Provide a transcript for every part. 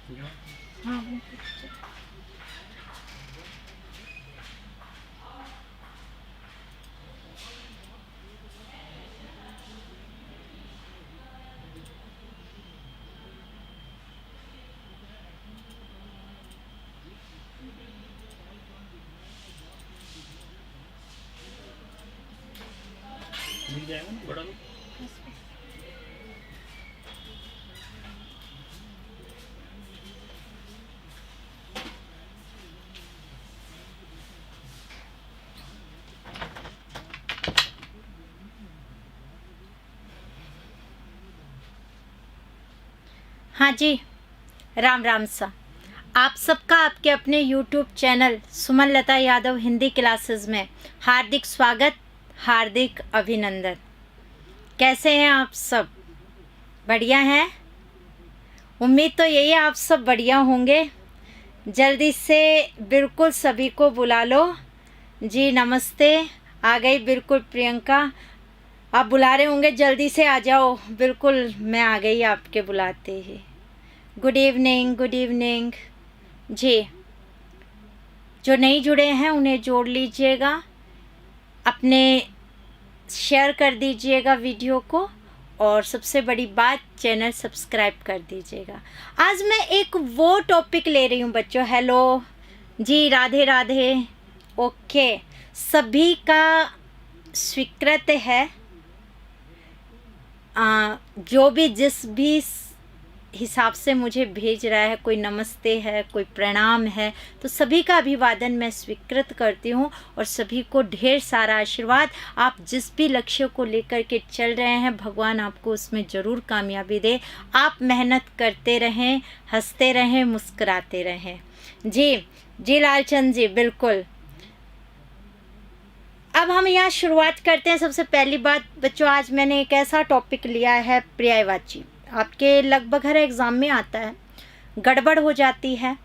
हाँ मिल जाएगा ना बड़ा लोग। हाँ जी, राम राम सा। आप सबका आपके अपने YouTube चैनल सुमन लता यादव हिंदी क्लासेस में हार्दिक स्वागत, हार्दिक अभिनंदन। कैसे हैं आप सब? बढ़िया हैं? उम्मीद तो यही है आप सब बढ़िया होंगे। जल्दी से बिल्कुल सभी को बुला लो जी। नमस्ते, आ गई बिल्कुल प्रियंका। आप बुला रहे होंगे, जल्दी से आ जाओ। बिल्कुल मैं आ गई आपके बुलाते ही। गुड इवनिंग, गुड इवनिंग जी। जो नहीं जुड़े हैं उन्हें जोड़ लीजिएगा, अपने शेयर कर दीजिएगा वीडियो को, और सबसे बड़ी बात चैनल सब्सक्राइब कर दीजिएगा। आज मैं एक वो टॉपिक ले रही हूँ बच्चों। हेलो जी, राधे राधे। ओके, सभी का स्वीकृत है। जो भी जिस भी हिसाब से मुझे भेज रहा है, कोई नमस्ते है, कोई प्रणाम है, तो सभी का अभिवादन मैं स्वीकृत करती हूँ और सभी को ढेर सारा आशीर्वाद। आप जिस भी लक्ष्य को लेकर के चल रहे हैं, भगवान आपको उसमें ज़रूर कामयाबी दे। आप मेहनत करते रहें, हंसते रहें, मुस्कुराते रहें। जी जी लालचंद जी, बिल्कुल। अब हम यहाँ शुरुआत करते हैं। सबसे पहली बात बच्चों, आज मैंने एक ऐसा टॉपिक लिया है, पर्यायवाची। आपके लगभग हर एग्ज़ाम में आता है, गड़बड़ हो जाती है।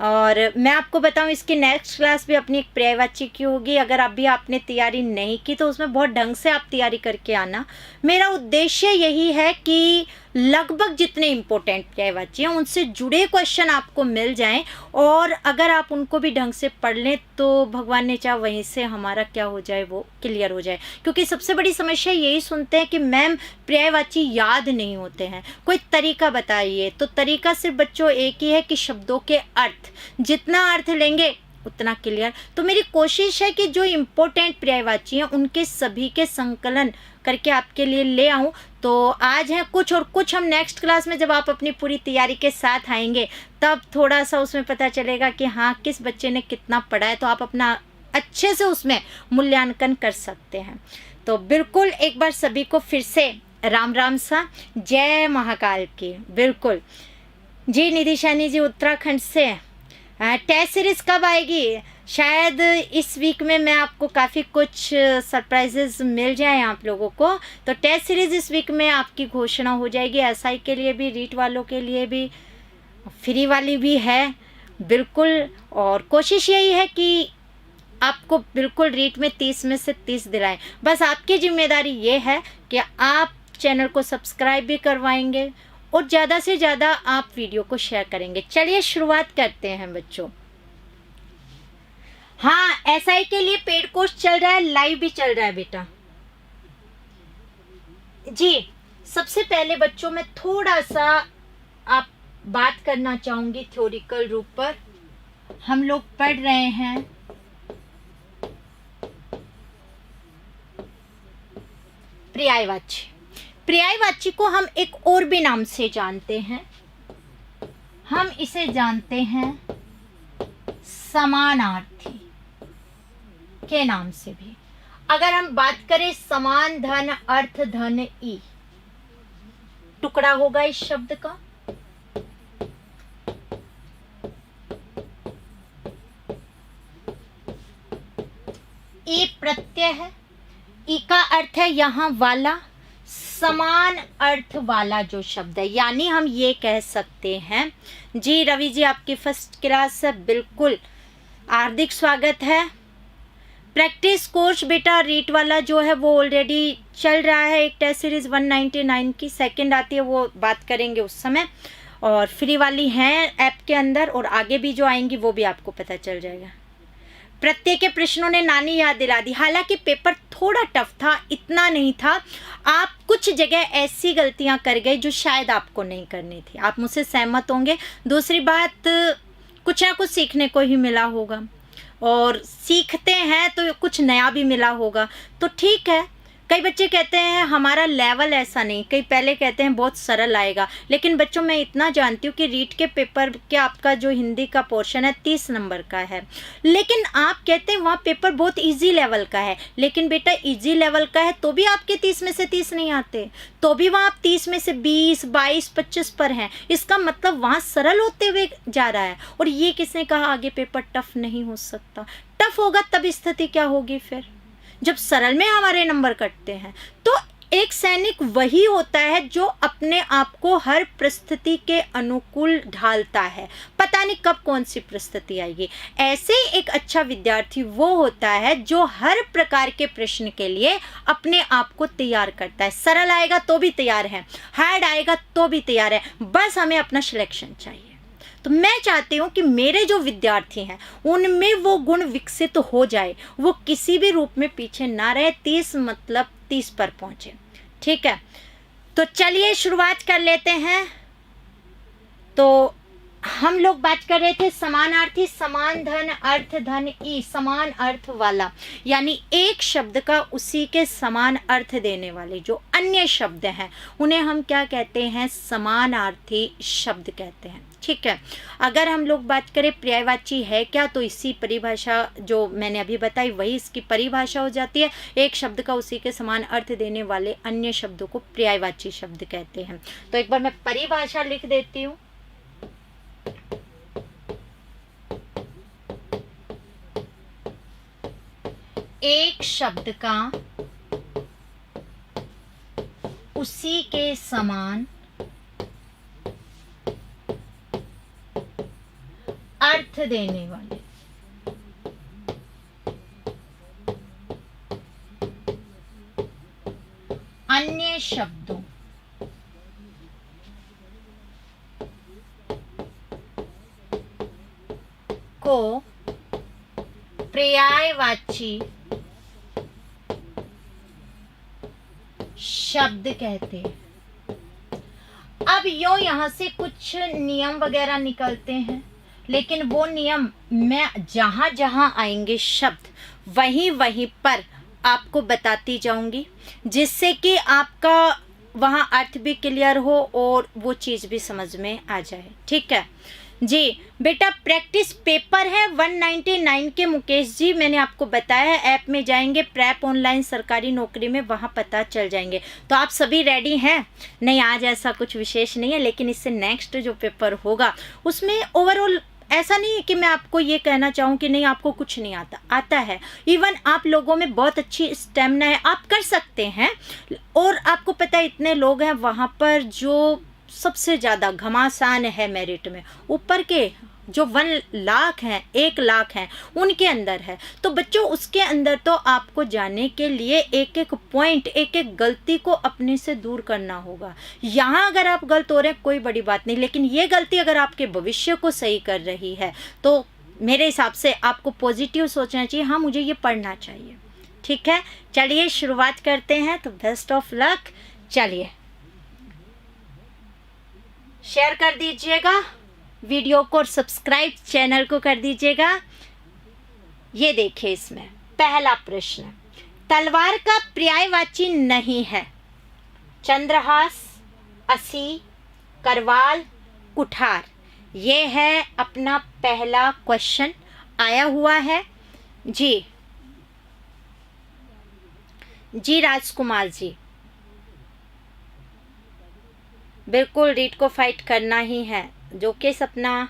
और मैं आपको बताऊं, इसकी नेक्स्ट क्लास भी अपनी एक पर्यायवाची की होगी। अगर अभी आपने तैयारी नहीं की तो उसमें बहुत ढंग से आप तैयारी करके आना। मेरा उद्देश्य यही है कि लगभग जितने इम्पोर्टेंट पर्यायवाची हैं उनसे जुड़े क्वेश्चन आपको मिल जाएं, और अगर आप उनको भी ढंग से पढ़ लें तो भगवान ने चाहा वहीं से हमारा क्या हो जाए, वो क्लियर हो जाए। क्योंकि सबसे बड़ी समस्या यही सुनते हैं कि मैम पर्यायवाची याद नहीं होते हैं, कोई तरीका बताइए। तो तरीका सिर्फ बच्चों एक ही है कि शब्दों के अर्थ, जितना अर्थ लेंगे उतना क्लियर। तो मेरी कोशिश है कि जो इम्पोर्टेंट पर्यायवाची हैं उनके सभी के संकलन करके आपके लिए ले आऊं। तो आज है कुछ, और कुछ हम नेक्स्ट क्लास में जब आप अपनी पूरी तैयारी के साथ आएंगे तब थोड़ा सा उसमें पता चलेगा कि हाँ किस बच्चे ने कितना पढ़ा है, तो आप अपना अच्छे से उसमें मूल्यांकन कर सकते हैं। तो बिल्कुल एक बार सभी को फिर से राम राम सा, जय महाकाल की। बिल्कुल जी। निधि शैनी जी उत्तराखंड से, टेस्ट सीरीज कब आएगी? शायद इस वीक में मैं आपको काफ़ी कुछ सरप्राइजेस मिल जाएं आप लोगों को। तो टेस्ट सीरीज इस वीक में आपकी घोषणा हो जाएगी। एसआई के लिए भी, रीट वालों के लिए भी, फ्री वाली भी है बिल्कुल। और कोशिश यही है कि आपको बिल्कुल रीट में 30 में से 30 दिलाएं। बस आपकी जिम्मेदारी ये है कि आप चैनल को सब्सक्राइब भी करवाएंगे और ज़्यादा से ज़्यादा आप वीडियो को शेयर करेंगे। चलिए शुरुआत करते हैं बच्चों। हाँ, एसआई के लिए पेड कोर्स चल रहा है, लाइव भी चल रहा है बेटा जी। सबसे पहले बच्चों मैं थोड़ा सा आप बात करना चाहूंगी थ्योरिकल रूप पर। हम लोग पढ़ रहे हैं पर्यायवाची। पर्यायवाची को हम एक और भी नाम से जानते हैं, हम इसे जानते हैं समानार्थी के नाम से भी। अगर हम बात करें समान धन अर्थ धन ई, टुकड़ा होगा इस शब्द का। ई प्रत्यय है, ई का अर्थ है यहां वाला, समान अर्थ वाला जो शब्द है। यानी हम ये कह सकते हैं जी। रवि जी आपकी फर्स्ट क्लास है, बिल्कुल हार्दिक स्वागत है। प्रैक्टिस कोर्स बेटा रीट वाला जो है वो ऑलरेडी चल रहा है। एक टेस्ट सीरीज 199 की सेकंड आती है, वो बात करेंगे उस समय। और फ्री वाली हैं ऐप के अंदर, और आगे भी जो आएंगी वो भी आपको पता चल जाएगा। प्रत्येक के प्रश्नों ने नानी याद दिला दी। हालांकि पेपर थोड़ा टफ था, इतना नहीं था। आप कुछ जगह ऐसी गलतियां कर गए जो शायद आपको नहीं करनी थी, आप मुझसे सहमत होंगे। दूसरी बात, कुछ ना कुछ सीखने को ही मिला होगा, और सीखते हैं तो कुछ नया भी मिला होगा, तो ठीक है। कई बच्चे कहते हैं हमारा लेवल ऐसा नहीं, कई पहले कहते हैं बहुत सरल आएगा, लेकिन बच्चों मैं इतना जानती हूँ कि रीट के पेपर के आपका जो हिंदी का पोर्शन है 30 नंबर का है, लेकिन आप कहते हैं वहाँ पेपर बहुत इजी लेवल का है। लेकिन बेटा इजी लेवल का है तो भी आपके 30 में से 30 नहीं आते, तो भी वहाँ आप 30 में से 20, 22, 25 पर हैं। इसका मतलब वहाँ सरल होते हुए जा रहा है। और ये किसने कहा आगे पेपर टफ नहीं हो सकता? टफ होगा तब स्थिति क्या होगी फिर, जब सरल में हमारे नंबर कटते हैं। तो एक सैनिक वही होता है जो अपने आप को हर परिस्थिति के अनुकूल ढालता है। पता नहीं कब कौन सी परिस्थिति आएगी। ऐसे ही एक अच्छा विद्यार्थी वो होता है जो हर प्रकार के प्रश्न के लिए अपने आप को तैयार करता है। सरल आएगा तो भी तैयार है, हार्ड आएगा तो भी तैयार है, बस हमें अपना सिलेक्शन चाहिए। तो मैं चाहती हूँ कि मेरे जो विद्यार्थी हैं उनमें वो गुण विकसित हो जाए, वो किसी भी रूप में पीछे ना रहे, 30 मतलब 30 पर पहुँचे। ठीक है, तो चलिए शुरुआत कर लेते हैं। तो हम लोग बात कर रहे थे समानार्थी, समान धन, अर्थ धन ई, समान अर्थ वाला, यानी एक शब्द का उसी के समान अर्थ देने वाले जो अन्य शब्द हैं उन्हें हम क्या कहते हैं? समानार्थी शब्द कहते हैं। ठीक है, अगर हम लोग बात करें पर्यायवाची है क्या, तो इसी परिभाषा जो मैंने अभी बताई वही इसकी परिभाषा हो जाती है। एक शब्द का उसी के समान अर्थ देने वाले अन्य शब्दों को पर्यायवाची शब्द कहते हैं। तो एक बार मैं परिभाषा लिख देती हूँ। एक शब्द का उसी के समान अर्थ देने वाले अन्य शब्दों को पर्यायवाची शब्द कहते हैं। अब यहां से कुछ नियम वगैरह निकलते हैं, लेकिन वो नियम मैं जहां जहां आएंगे शब्द वहीं वहीं पर आपको बताती जाऊंगी, जिससे कि आपका वहां अर्थ भी क्लियर हो और वो चीज़ भी समझ में आ जाए। ठीक है जी बेटा, प्रैक्टिस पेपर है 199 के। मुकेश जी मैंने आपको बताया है, ऐप में जाएंगे प्रैप ऑनलाइन सरकारी नौकरी में, वहाँ पता चल जाएंगे। तो आप सभी रेडी हैं? नहीं, आज ऐसा कुछ विशेष नहीं है, लेकिन इससे नेक्स्ट जो पेपर होगा उसमें ओवरऑल ऐसा नहीं है कि मैं आपको ये कहना चाहूँ कि नहीं आपको कुछ नहीं आता, आता है। इवन आप लोगों में बहुत अच्छी स्टेमिना है, आप कर सकते हैं। और आपको पता है इतने लोग हैं वहाँ पर जो सबसे ज़्यादा घमासान है मेरिट में, ऊपर के जो 1 लाख हैं, 1 लाख हैं, उनके अंदर है। तो बच्चों उसके अंदर तो आपको जाने के लिए एक एक पॉइंट, एक एक गलती को अपने से दूर करना होगा। यहाँ अगर आप गलत हो रहे हैं कोई बड़ी बात नहीं, लेकिन ये गलती अगर आपके भविष्य को सही कर रही है तो मेरे हिसाब से आपको पॉजिटिव सोचना चाहिए, हाँ मुझे ये पढ़ना चाहिए। ठीक है, चलिए शुरुआत करते हैं। तो बेस्ट ऑफ लक। चलिए शेयर कर दीजिएगा वीडियो को और सब्सक्राइब चैनल को कर दीजिएगा। ये देखिए, इसमें पहला प्रश्न, तलवार का पर्यायवाची नहीं है। चंद्रहास, असी, करवाल, कुठार। ये है अपना पहला क्वेश्चन आया हुआ है जी। जी राजकुमार जी, बिल्कुल रीट को फाइट करना ही है। जो कि सपना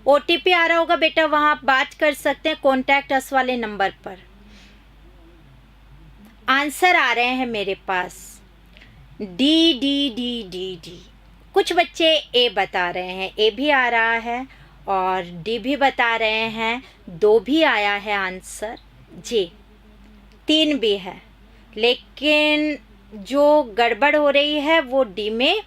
OTP आ रहा होगा बेटा, वहां आप बात कर सकते हैं कॉन्टैक्ट अस वाले नंबर पर। आंसर आ रहे हैं मेरे पास D D D D D. कुछ बच्चे ए बता रहे हैं, ए भी आ रहा है और डी भी बता रहे हैं, 2 भी आया है आंसर जी, 3 भी है, लेकिन जो गड़बड़ हो रही है वो डी में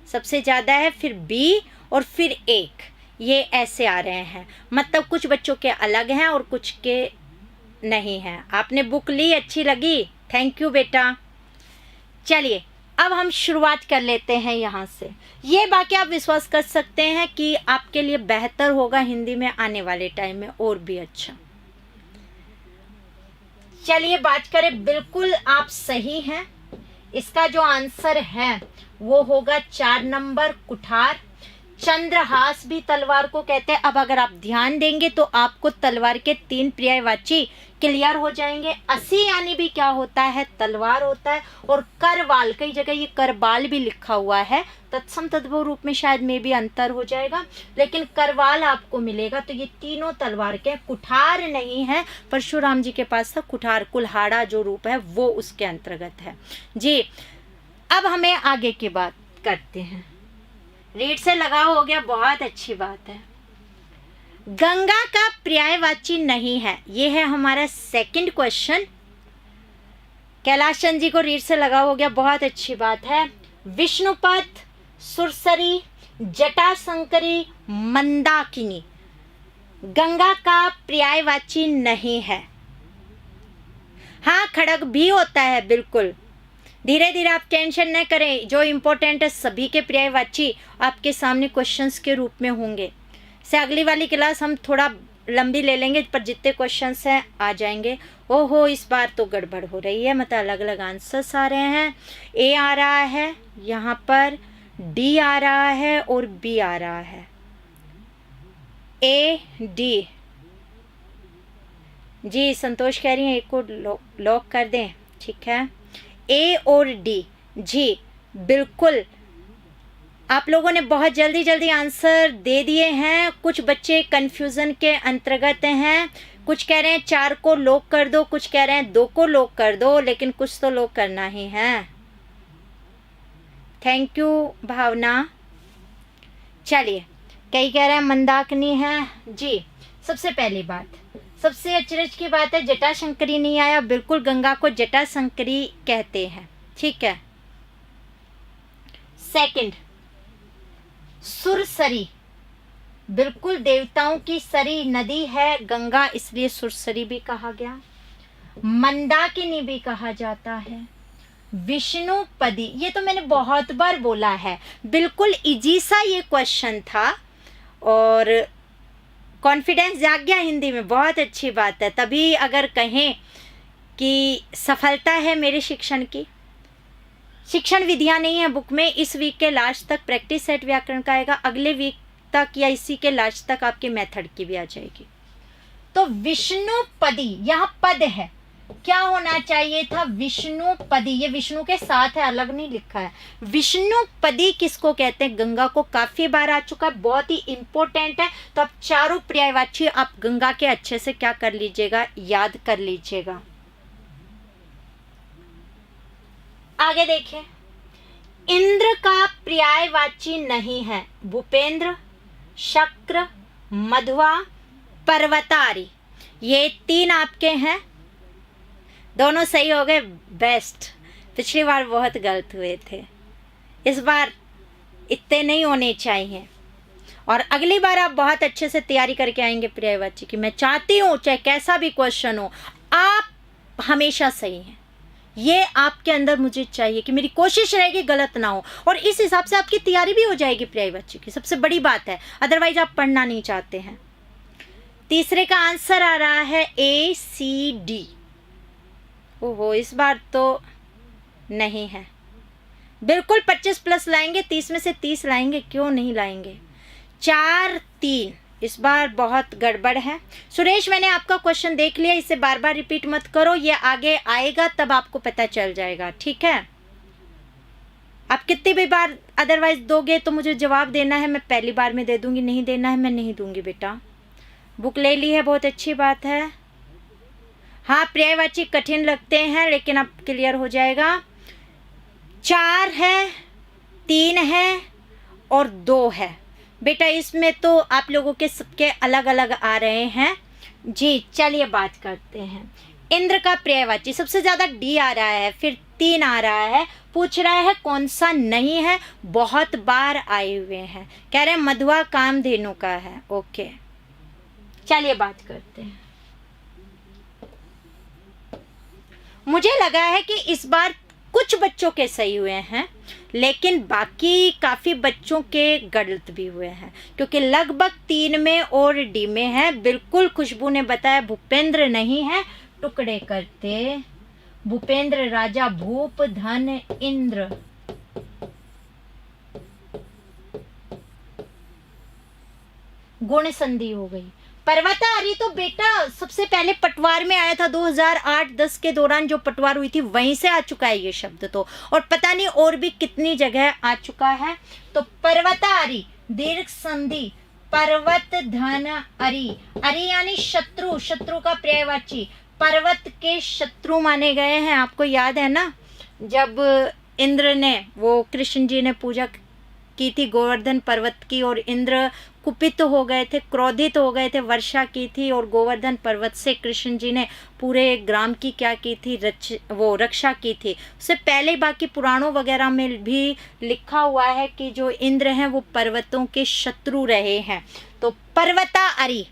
सबसे ज़्यादा है, फिर बी और फिर एक, ये ऐसे आ रहे हैं। मतलब कुछ बच्चों के अलग हैं और कुछ के नहीं हैं। आपने बुक ली, अच्छी लगी, थैंक यू बेटा। चलिए अब हम शुरुआत कर लेते हैं यहाँ से। ये बाकी आप विश्वास कर सकते हैं कि आपके लिए बेहतर होगा हिंदी में आने वाले टाइम में और भी अच्छा। चलिए बात करें, बिल्कुल आप सही हैं। इसका जो आंसर है वो होगा 4 नंबर, कुठार। चंद्रहास भी तलवार को कहते हैं। अब अगर आप ध्यान देंगे तो आपको तलवार के 3 पर्यायवाची क्लियर हो जाएंगे। असी यानी भी क्या होता है, तलवार होता है। और करवाल, कई जगह ये करबाल भी लिखा हुआ है, तत्सम तद्भव रूप में शायद में भी अंतर हो जाएगा, लेकिन करवाल आपको मिलेगा। तो ये तीनों तलवार के, कुठार नहीं है, परशुराम जी के पास था कुठार, कुल्हाड़ा जो रूप है वो उसके अंतर्गत है जी। अब हमें आगे की बात करते हैं। रीड से लगाव हो गया, बहुत अच्छी बात है। गंगा का पर्यायवाची नहीं है, ये है हमारा सेकंड क्वेश्चन। कैलाश चंद जी को रीड से लगाव हो गया, बहुत अच्छी बात है। विष्णुपद, सुरसरी, जटाशंकरी, मंदाकिनी गंगा का पर्यायवाची नहीं है। हाँ, खड़ग भी होता है, बिल्कुल। धीरे धीरे आप टेंशन न करें, जो इम्पोर्टेंट है सभी के पर्यायवाची आपके सामने क्वेश्चंस के रूप में होंगे। से अगली वाली क्लास हम थोड़ा लंबी ले लेंगे, पर जितने क्वेश्चंस हैं आ जाएंगे। ओहो, इस बार तो गड़बड़ हो रही है, मतलब अलग अलग आंसर्स आ रहे हैं। ए आ रहा है यहाँ पर, डी आ रहा है और बी आ रहा है। ए डी जी, संतोष कह रही हैं एक को लॉक कर दें, ठीक है। ए और डी जी, बिल्कुल आप लोगों ने बहुत जल्दी जल्दी आंसर दे दिए हैं। कुछ बच्चे कंफ्यूजन के अंतर्गत हैं, कुछ कह रहे हैं 4 को लॉक कर दो, कुछ कह रहे हैं 2 को लॉक कर दो, लेकिन कुछ तो लॉक करना ही है। थैंक यू भावना। चलिए, कई कह रहे हैं मंदाकिनी है जी। सबसे पहली बात, सबसे अचरज की बात है, जटाशंकरी नहीं आया। बिल्कुल गंगा को जटाशंकरी कहते हैं, ठीक है। सेकंड, सुरसरी, बिल्कुल देवताओं की सरी नदी है गंगा, इसलिए सुरसरी भी कहा गया। मंदाकिनी भी कहा जाता है। विष्णुपदी, ये तो मैंने बहुत बार बोला है, बिल्कुल इजी सा ये क्वेश्चन था और कॉन्फिडेंस जाग गया हिंदी में, बहुत अच्छी बात है। तभी अगर कहें कि सफलता है मेरे शिक्षण की, शिक्षण विधियां नहीं है बुक में। इस वीक के लास्ट तक प्रैक्टिस सेट व्याकरण का आएगा, अगले वीक तक या इसी के लास्ट तक आपके मेथड की भी आ जाएगी। तो विष्णुपदी, यहाँ पद है, क्या होना चाहिए था, विष्णुपदी। ये विष्णु के साथ है, अलग नहीं लिखा है। विष्णुपदी किसको कहते हैं, गंगा को। काफी बार आ चुका है, बहुत ही इंपॉर्टेंट है। तो अब चारों पर्यायवाची आप गंगा के अच्छे से क्या कर लीजिएगा, याद कर लीजिएगा। आगे देखें, इंद्र का पर्यायवाची नहीं है। भूपेंद्र, शक्र, मध्वा, पर्वतारी, ये 3 आपके हैं। दोनों सही हो गए, बेस्ट। पिछली बार बहुत गलत हुए थे, इस बार इतने नहीं होने चाहिए। और अगली बार आप बहुत अच्छे से तैयारी करके आएंगे पर्यायवाची की। मैं चाहती हूँ चाहे कैसा भी क्वेश्चन हो, आप हमेशा सही हैं, ये आपके अंदर मुझे चाहिए कि मेरी कोशिश रहेगी गलत ना हो, और इस हिसाब से आपकी तैयारी भी हो जाएगी पर्यायवाची की। सबसे बड़ी बात है, अदरवाइज आप पढ़ना नहीं चाहते हैं। तीसरे का आंसर आ रहा है ACD। ओहो, इस बार तो नहीं है। बिल्कुल 25 प्लस लाएंगे, 30 में से 30 लाएंगे, क्यों नहीं लाएंगे। 4 3, इस बार बहुत गड़बड़ है। सुरेश, मैंने आपका क्वेश्चन देख लिया, इसे बार बार रिपीट मत करो, ये आगे आएगा तब आपको पता चल जाएगा, ठीक है। आप कितनी भी बार अदरवाइज दोगे तो मुझे जवाब देना है, मैं पहली बार में दे दूंगी, नहीं देना है मैं नहीं दूंगी बेटा। बुक ले ली है, बहुत अच्छी बात है। हाँ, पर्यायवाची कठिन लगते हैं लेकिन अब क्लियर हो जाएगा। 4 है, 3 है और 2 है बेटा। इसमें तो आप लोगों के सबके अलग अलग आ रहे हैं जी। चलिए बात करते हैं। इंद्र का पर्यायवाची सबसे ज़्यादा D आ रहा है, फिर 3 आ रहा है। पूछ रहा है कौन सा नहीं है, बहुत बार आए हुए हैं। कह रहे हैं मधुआ कामधेनु का है। ओके, चलिए बात करते हैं। मुझे लगा है कि इस बार कुछ बच्चों के सही हुए हैं, लेकिन बाकी काफ़ी बच्चों के गलत भी हुए हैं, क्योंकि लगभग 3 में और डी में है। बिल्कुल खुशबू ने बताया भूपेंद्र नहीं है, टुकड़े करते। भूपेंद्र राजा, भूप धन इंद्र, गुण संधि हो गई। पर्वतारी तो बेटा सबसे पहले पटवार में आया था 2008-10 के दौरान, जो पटवार हुई थी वहीं से आ चुका है ये शब्द तो, और पता नहीं और भी कितनी जगह आ चुका है। तो पर्वतारी, दीर्घ संधि, पर्वत धन अरि, अरि यानी शत्रु, शत्रु का पर्यायवाची। पर्वत के शत्रु माने गए हैं। आपको याद है ना, जब इंद्र ने, वो कृष्ण जी ने पूजा की थी गोवर्धन पर्वत की, और इंद्र कुपित हो गए थे, क्रोधित हो गए थे, वर्षा की थी, और गोवर्धन पर्वत से कृष्ण जी ने पूरे ग्राम की क्या की थी, रक्षा की थी। उससे पहले बाकी पुराणों वगैरह में भी लिखा हुआ है कि जो इंद्र हैं वो पर्वतों के शत्रु रहे हैं। तो पर्वता अरि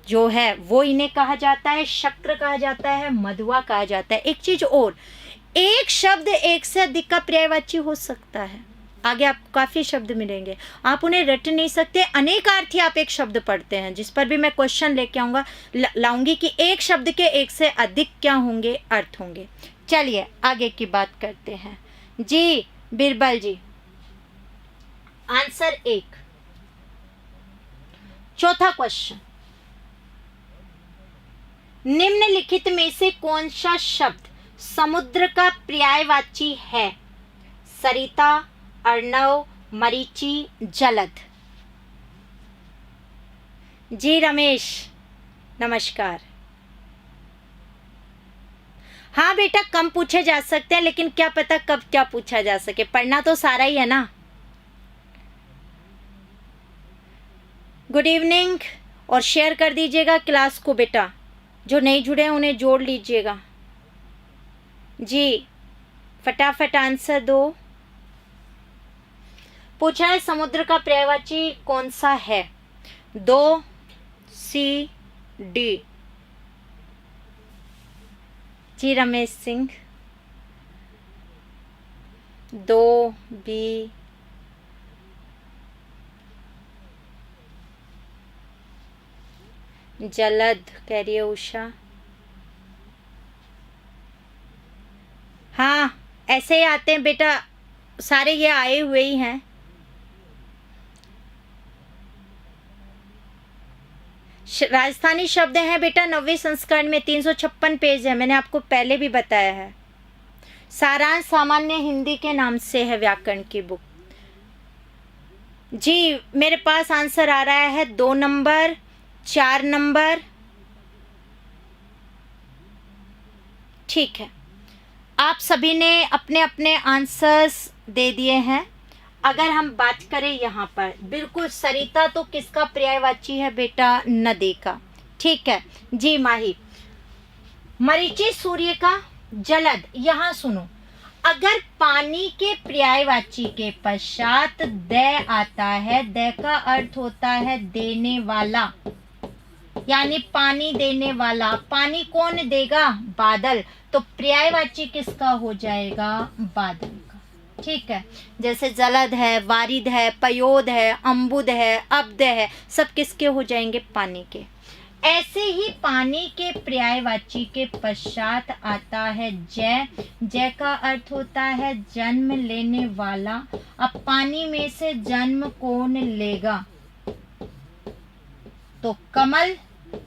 जो है वो इन्हें कहा जाता है, शक्र कहा जाता है, मधुआ कहा जाता है। एक चीज और, एक शब्द एक से अधिक का पर्यायवाची हो सकता है। आगे आपको काफ़ी शब्द मिलेंगे, आप उन्हें रट नहीं सकते। अनेकार्थी आप एक शब्द पढ़ते हैं, जिस पर भी मैं क्वेश्चन लेके आऊँगा, लाऊंगी कि एक शब्द के एक से अधिक क्या होंगे, अर्थ होंगे। चलिए आगे की बात करते हैं। जी बिरबल जी, आंसर 1। चौथा क्वेश्चन, निम्नलिखित में से कौन सा शब्द समुद्र का पर्यायवाची है? सरिता, अर्णव, मरीचि, जलद। जी रमेश नमस्कार। हाँ बेटा, कम पूछे जा सकते हैं, लेकिन क्या पता कब क्या पूछा जा सके, पढ़ना तो सारा ही है ना। गुड इवनिंग, और शेयर कर दीजिएगा क्लास को बेटा, जो नहीं जुड़े हैं उन्हें जोड़ लीजिएगा। जी फटाफट आंसर दो। पूछा है समुद्र का पर्यायवाची कौन सा है? 2 C D। जी रमेश सिंह, 2 B। जलद कह रही है उषा। हाँ ऐसे ही आते हैं बेटा, सारे ये आए हुए ही हैं। राजस्थानी शब्द हैं बेटा 9वें संस्करण में, 356 पेज है, मैंने आपको पहले भी बताया है। सारांश सामान्य हिंदी के नाम से है व्याकरण की बुक। जी मेरे पास आंसर आ रहा है 2 नंबर, 4 नंबर। ठीक है, आप सभी ने अपने अपने आंसर्स दे दिए हैं। अगर हम बात करें यहाँ पर, बिल्कुल सरिता तो किसका पर्यायवाची है बेटा? नदी का। ठीक है जी माही। मरीचि सूर्य का। जलद, यहाँ सुनो, अगर पानी के पर्यायवाची के पश्चात द आता है, द का अर्थ होता है देने वाला, यानी पानी देने वाला। पानी कौन देगा? बादल। तो पर्यायवाची किसका हो जाएगा? बादल का। ठीक है, जैसे जलद है, वारिद है, पयोद है, अम्बुद है, अब्द है, सब किसके हो जाएंगे? पानी के। ऐसे ही पानी के पर्यायवाची के पश्चात आता है जय। जय का अर्थ होता है जन्म लेने वाला। अब पानी में से जन्म कौन लेगा? तो कमल।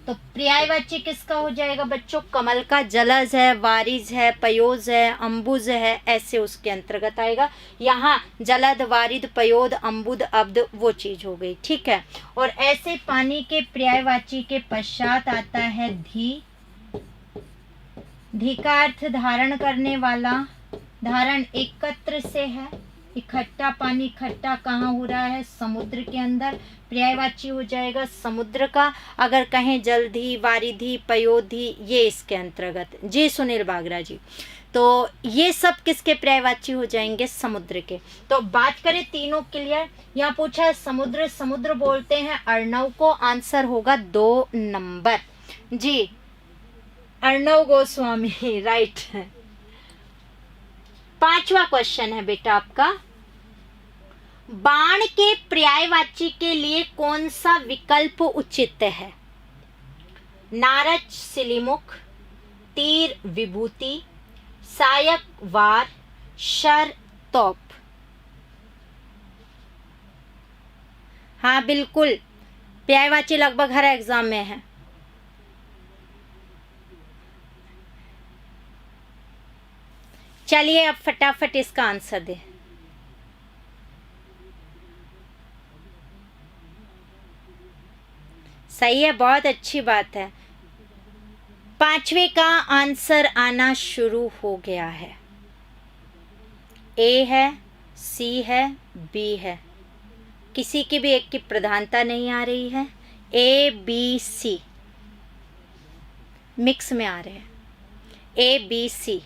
तो पर्यायवाची किसका हो जाएगा बच्चों? कमल का। जलज है, वारिज है, पयोज है, अम्बुज है, ऐसे उसके अंतर्गत आएगा। यहाँ जलद, वारिद, पयोद, अम्बुद, अब्द वो चीज हो गई। ठीक है, और ऐसे पानी के पर्यायवाची के पश्चात आता है धी। धी का अर्थ धारण करने वाला। धारण एकत्र से है, इकट्ठा। पानी इकट्ठा कहाँ हो रहा है? समुद्र के अंदर। पर्यायवाची हो जाएगा समुद्र का। अगर कहें जलधि, वारिधि, पयोधि, ये इसके अंतर्गत। जी सुनील बागरा जी। तो ये सब किसके पर्यायवाची हो जाएंगे? समुद्र के। तो बात करें तीनों क्लियर। यहाँ पूछा है समुद्र, समुद्र बोलते हैं अर्णव को, आंसर होगा 2 नंबर जी, अर्णव गोस्वामी, राइट। 5वां क्वेश्चन है बेटा आपका, बाण के पर्यायवाची के लिए कौन सा विकल्प उचित है? नारच सिलीमुख, तीर विभूति, सायक वार, शर तोप। हाँ बिल्कुल, पर्यायवाची लगभग हर एग्जाम में है। चलिए अब फटाफट इसका आंसर दे। सही है, बहुत अच्छी बात है। 5वें का आंसर आना शुरू हो गया है। ए है, सी है, बी है, किसी की भी एक की प्रधानता नहीं आ रही है। ए बी सी मिक्स में आ रहे हैं, ए बी सी।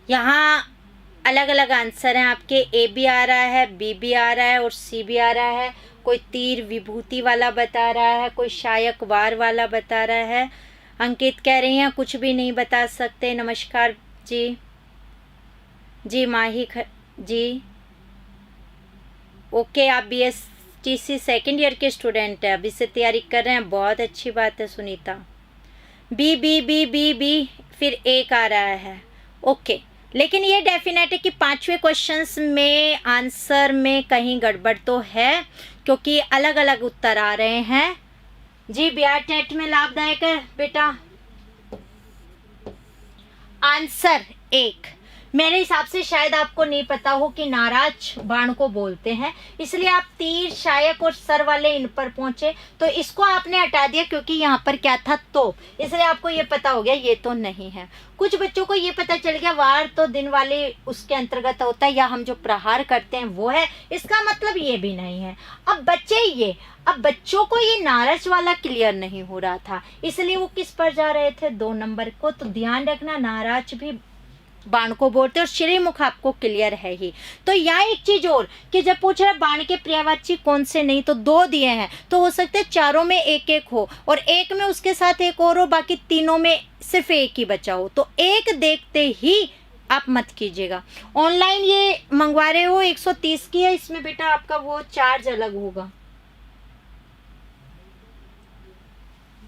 यहाँ अलग अलग आंसर हैं आपके, ए भी आ रहा है, बी भी आ रहा है और सी भी आ रहा है। कोई तीर विभूति वाला बता रहा है, कोई शायक वार वाला बता रहा है। अंकित कह रही हैं कुछ भी नहीं बता सकते। नमस्कार जी, जी माही जी, ओके। आप BSTC सेकेंड ईयर के स्टूडेंट हैं, अभी से तैयारी कर रहे हैं, बहुत अच्छी बात है Sunita. B B B B B फिर एक आ रहा है, ओके। लेकिन ये डेफिनेट है कि 5वें क्वेश्चंस में आंसर में कहीं गड़बड़ तो है, क्योंकि अलग अलग उत्तर आ रहे हैं जी। बिहार टेट में लाभदायक है बेटा। आंसर 1, मेरे हिसाब से शायद आपको नहीं पता हो कि नाराज बाण को बोलते हैं, इसलिए आप तीर, शायक और सर वाले इन पर पहुंचे, तो इसको आपने हटा दिया क्योंकि यहाँ पर क्या था? तोप, इसलिए आपको ये पता हो गया ये तो नहीं है। कुछ बच्चों को ये पता चल गया वार तो दिन वाले उसके अंतर्गत होता है, या हम जो प्रहार करते हैं वो है, इसका मतलब ये भी नहीं है। अब बच्चों को ये नाराज वाला क्लियर नहीं हो रहा था, इसलिए वो किस पर जा रहे थे? 2 नंबर को। तो ध्यान रखना, नाराज भी बाण को बोलते और श्रीमुख आपको क्लियर है ही। तो यहाँ एक चीज और कि जब पूछ रहा है बाण के पर्यायवाची कौन से नहीं, तो 2 दिए हैं, तो हो सकते हैं चारों में एक एक हो और एक में उसके साथ एक और हो, बाकी तीनों में सिर्फ एक ही बचा हो। तो एक देखते ही आप मत कीजिएगा। ऑनलाइन ये मंगवा रहे हो 130 की है, इसमें बेटा आपका वो चार्ज अलग होगा।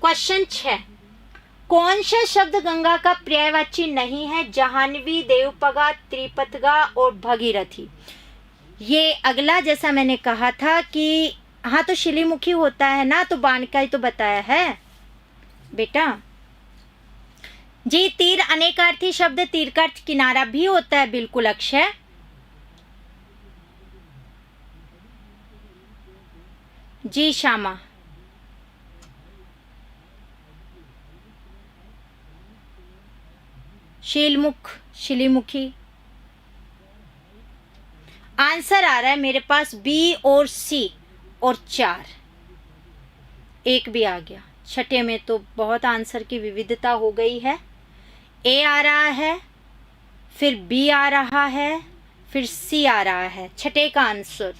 क्वेश्चन 6, कौन सा शब्द गंगा का पर्यायवाची नहीं है? जाह्नवी, देवपगा, त्रिपतगा और भगीरथी। ये अगला जैसा मैंने कहा था कि हाँ तो शिलीमुखी होता है ना, तो बाण का ही तो बताया है बेटा जी। तीर अनेकार्थी शब्द, तीर का अर्थ किनारा भी होता है, बिल्कुल अक्षय। जी श्यामा, शीलमुख, शिलीमुखी। आंसर आ रहा है मेरे पास बी और सी और 4, एक भी आ गया। छठे में तो बहुत आंसर की विविधता हो गई है। ए आ रहा है, फिर बी आ रहा है, फिर सी आ रहा है। छठे का आंसर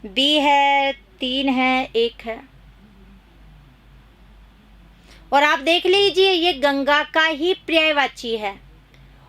बी है, 3 है, 1 है। और आप देख लीजिए ये गंगा का ही पर्यायवाची है,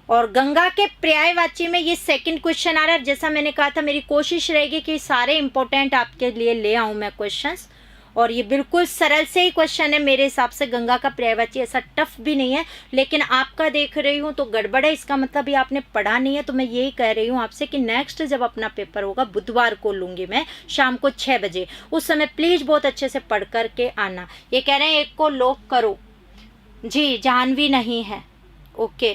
और गंगा के पर्यायवाची में ये सेकंड क्वेश्चन आ रहा है। जैसा मैंने कहा था, मेरी कोशिश रहेगी कि सारे इंपॉर्टेंट आपके लिए ले आऊं मैं क्वेश्चंस, और ये बिल्कुल सरल से ही क्वेश्चन है मेरे हिसाब से। गंगा का पर्यायवाची ऐसा टफ भी नहीं है, लेकिन आपका देख रही हूँ तो गड़बड़ है, इसका मतलब ये आपने पढ़ा नहीं है। तो मैं यही कह रही हूँ आपसे कि नेक्स्ट जब अपना पेपर होगा, बुधवार को लूँगी मैं शाम को 6 बजे, उस समय प्लीज़ बहुत अच्छे से पढ़ करके आना। ये कह रहे हैं 1 को लॉक करो जी, जाह्नवी नहीं है, ओके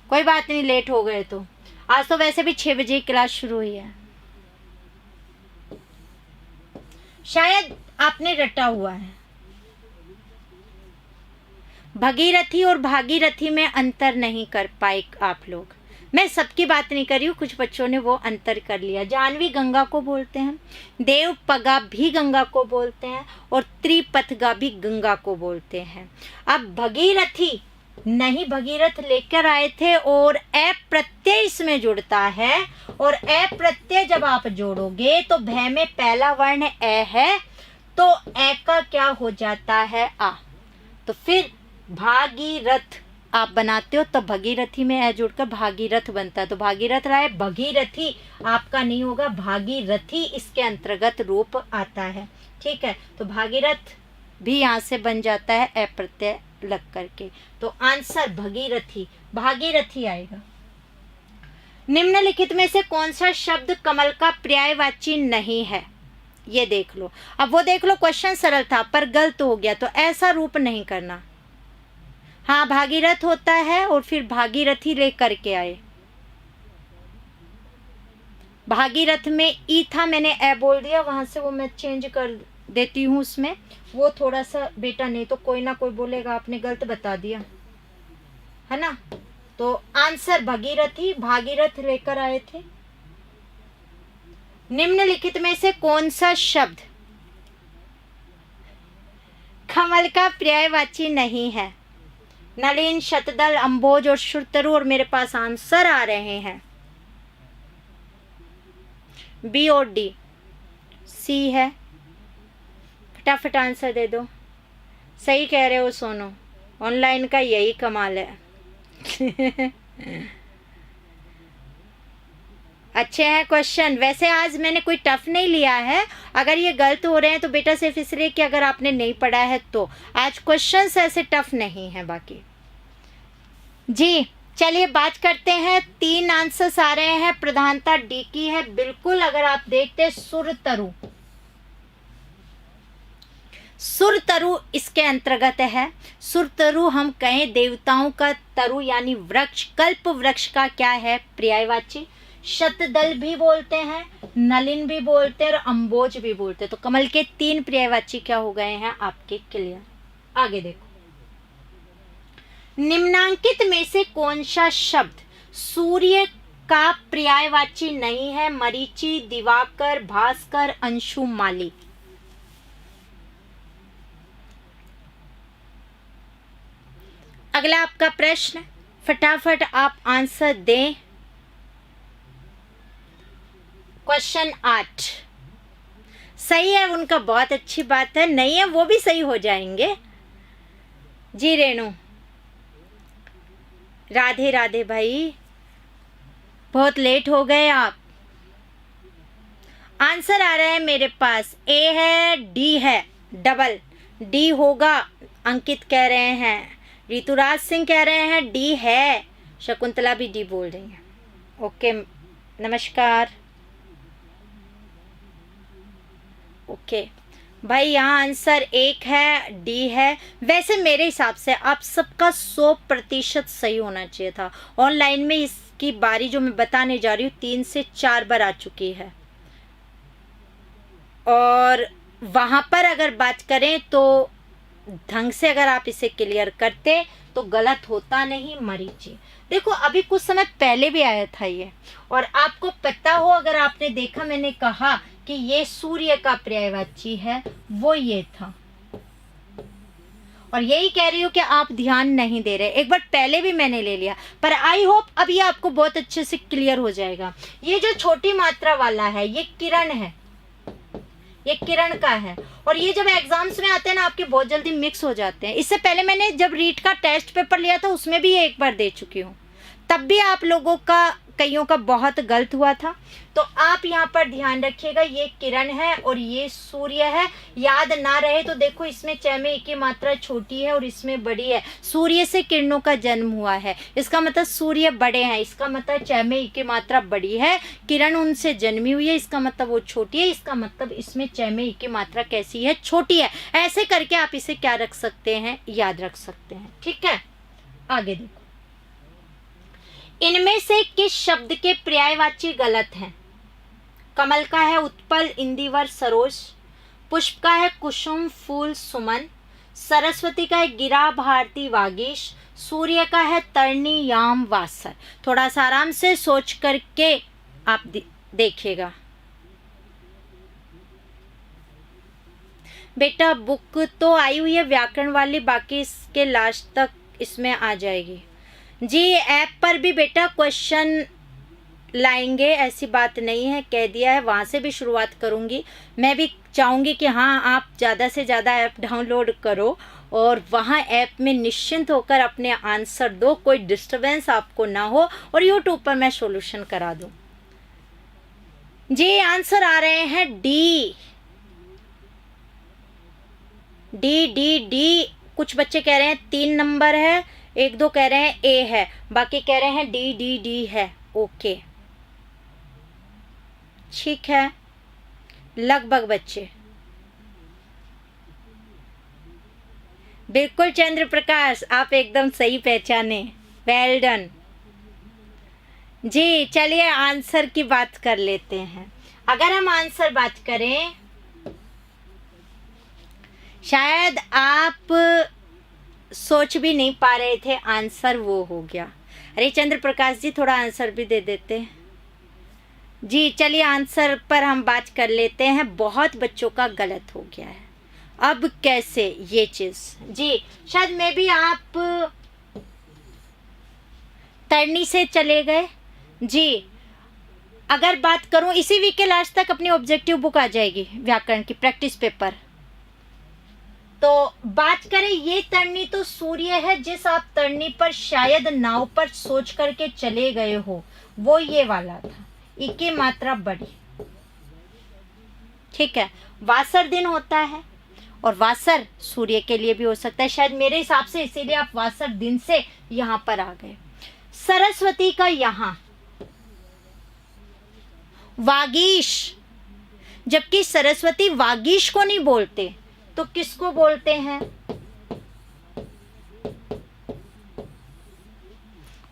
कोई बात नहीं, लेट हो गए तो। आज तो वैसे भी 6 बजे क्लास शुरू हुई है, शायद आपने रटा हुआ है। भगीरथी और भागीरथी में अंतर नहीं कर पाए आप लोग। मैं सबकी बात नहीं कर रही हूँ, कुछ बच्चों ने वो अंतर कर लिया। जाह्नवी गंगा को बोलते हैं, देवपगा भी गंगा को बोलते हैं और त्रिपथगा भी गंगा को बोलते हैं। अब भगीरथी नहीं, भगीरथ लेकर आए थे और ए प्रत्यय इसमें जुड़ता है, और ए प्रत्यय जब आप जोड़ोगे तो भय में पहला वर्ण ए है, तो ए का क्या हो जाता है आ। तो फिर भागीरथ आप बनाते हो तो भगीरथी में ए जुड़कर भागीरथ बनता है, तो भागीरथ रहा है, भगीरथी आपका नहीं होगा, भागीरथी इसके अंतर्गत रूप आता है। ठीक है, तो भागीरथ भी यहाँ से बन जाता है ए प्रत्यय लग करके, तो आंसर भगीरथी, भागीरथी आएगा। निम्नलिखित में से कौन सा शब्द कमल का पर्यायवाची नहीं है, ये देख लो। अब वो देख लो, क्वेश्चन सरल था पर गलत हो गया, तो ऐसा रूप नहीं करना। हाँ, भागीरथ होता है और फिर भागीरथी ले करके आए। भागीरथ में ई था, मैंने ए बोल दिया, वहां से वो मैं चेंज कर देती हूँ उसमें, वो थोड़ा सा बेटा, नहीं तो कोई ना कोई बोलेगा आपने गलत बता दिया, है ना। तो आंसर भगीरथी, भागीरथ लेकर आए थे। निम्नलिखित में से कौन सा शब्द कमल का पर्यायवाची नहीं है? नलिन, शतदल, अंबोज और श्रुतरु, और मेरे पास आंसर आ रहे हैं बी और डी। सी है, फटाफट आंसर दे दो। सही कह रहे हो सोनू, ऑनलाइन का यही कमाल है। अच्छे हैं क्वेश्चन। वैसे आज मैंने कोई टफ नहीं लिया है, अगर ये गलत हो रहे हैं तो बेटा सिर्फ इसलिए कि अगर आपने नहीं पढ़ा है, तो आज क्वेश्चंस ऐसे टफ नहीं है बाकी जी। चलिए बात करते हैं, 3 आंसर्स आ रहे हैं, प्रधानता डी की है बिल्कुल। अगर आप देखते हैं सुरतरु, सुरतरु इसके अंतर्गत है। सुरतरु हम कहें देवताओं का तरु यानी वृक्ष, कल्प वृक्ष का क्या है पर्यायवाची। शतदल भी बोलते हैं, नलिन भी बोलते हैं और अंबोज भी बोलते हैं। तो कमल के 3 पर्यायवाची क्या हो गए हैं आपके क्लियर। आगे देखो, निम्नांकित में से कौन सा शब्द सूर्य का पर्यायवाची नहीं है? मरीचि, दिवाकर, भास्कर, अंशुमाली। अगला आपका प्रश्न, फटाफट आप आंसर दें। क्वेश्चन 8 सही है उनका, बहुत अच्छी बात है। नहीं है वो भी सही हो जाएंगे जी। रेणु, राधे राधे भाई, बहुत लेट हो गए आप। आंसर आ रहा है मेरे पास, ए है, डी है, डबल डी होगा। अंकित कह रहे हैं, ऋतुराज सिंह कह रहे हैं डी है, शकुंतला भी डी बोल रही है। ओके, नमस्कार। ओके भाई, यहाँ आंसर 1 है, डी है। वैसे मेरे हिसाब से आप सबका 100% सही होना चाहिए था। ऑनलाइन में इसकी बारी जो मैं बताने जा रही हूँ 3 से 4 बार आ चुकी है, और वहाँ पर अगर बात करें तो ढंग से अगर आप इसे क्लियर करते तो गलत होता नहीं। मरीचि देखो, अभी कुछ समय पहले भी आया था ये, और आपको पता हो, अगर आपने देखा, मैंने कहा कि ये सूर्य का पर्यायवाची है, वो ये था। और यही कह रही हूँ कि आप ध्यान नहीं दे रहे। एक बार पहले भी मैंने ले लिया, पर आई होप अब ये आपको बहुत अच्छे से क्लियर हो जाएगा। ये जो छोटी मात्रा वाला है ये किरण है, ये किरण का है, और ये जब एग्जाम्स में आते हैं ना आपके बहुत जल्दी मिक्स हो जाते हैं। इससे पहले मैंने जब रीट का टेस्ट पेपर लिया था उसमें भी ये एक बार दे चुकी हूँ, तब भी आप लोगों का कईयों का बहुत गलत हुआ था। तो आप यहाँ पर ध्यान रखिएगा, ये किरण है और ये सूर्य है। याद ना रहे तो देखो, इसमें च में एक की मात्रा छोटी है और इसमें बड़ी है। सूर्य से किरणों का जन्म हुआ है, इसका मतलब सूर्य बड़े हैं, इसका मतलब च में एक की मात्रा बड़ी है। किरण उनसे जन्मी हुई है, इसका मतलब वो छोटी है, इसका मतलब इसमें च में एक की मात्रा कैसी है, छोटी है। ऐसे करके आप इसे क्या रख सकते हैं, याद रख सकते हैं। ठीक है, आगे देखो, इनमें से किस शब्द के पर्यायवाची गलत हैं? कमल का है उत्पल, इंदिवर, सरोज। पुष्प का है कुसुम, फूल, सुमन। सरस्वती का है गिरा भारती वागीश, सूर्य का है तरनी याम वासर। थोड़ा सा आराम से सोच करके आप देखिएगा। बेटा बुक तो आई हुई है व्याकरण वाली, बाकी इसके लास्ट तक इसमें आ जाएगी। जी ऐप पर भी बेटा क्वेश्चन लाएंगे, ऐसी बात नहीं है, कह दिया है, वहाँ से भी शुरुआत करूँगी। मैं भी चाहूँगी कि हाँ आप ज़्यादा से ज़्यादा ऐप डाउनलोड करो और वहाँ ऐप में निश्चिंत होकर अपने आंसर दो, कोई डिस्टरबेंस आपको ना हो, और यूट्यूब पर मैं सॉल्यूशन करा दूँ। जी आंसर आ रहे हैं डी डी डी डी। कुछ बच्चे कह रहे हैं 3 नंबर है, 1-2 कह रहे हैं ए है, बाकी कह रहे हैं डी डी डी है। ओके ठीक है, लगभग बच्चे बिल्कुल। चंद्र प्रकाश आप एकदम सही पहचाने, वेल डन। जी चलिए आंसर की बात कर लेते हैं। अगर हम आंसर बात करें, शायद आप सोच भी नहीं पा रहे थे, आंसर वो हो गया। अरे चंद्र प्रकाश जी थोड़ा आंसर भी दे देते। जी चलिए आंसर पर हम बात कर लेते हैं। बहुत बच्चों का गलत हो गया है, अब कैसे ये चीज़। जी शायद मैं भी आप तरनी से चले गए। जी अगर बात करूं, इसी वीक के लास्ट तक अपनी ऑब्जेक्टिव बुक आ जाएगी व्याकरण की, प्रैक्टिस पेपर। तो बात करें ये तरनी, तो सूर्य है, जिस आप तरनी पर शायद नाव पर सोच करके चले गए हो वो ये वाला था, ई की मात्रा बड़ी। ठीक है, वासर दिन होता है और वासर सूर्य के लिए भी हो सकता है, शायद मेरे हिसाब से इसीलिए आप वासर दिन से यहां पर आ गए। सरस्वती का यहां वागीश, जबकि सरस्वती वागीश को नहीं बोलते, तो किसको बोलते हैं?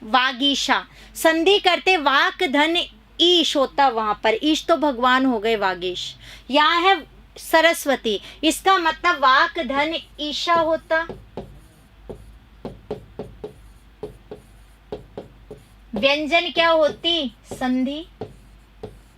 वागीशा। संधि करते वाक धन ईश होता वहां पर, ईश तो भगवान हो गए वागीश। यहाँ है सरस्वती, इसका मतलब वाक धन ईशा होता। व्यंजन क्या होती? संधि।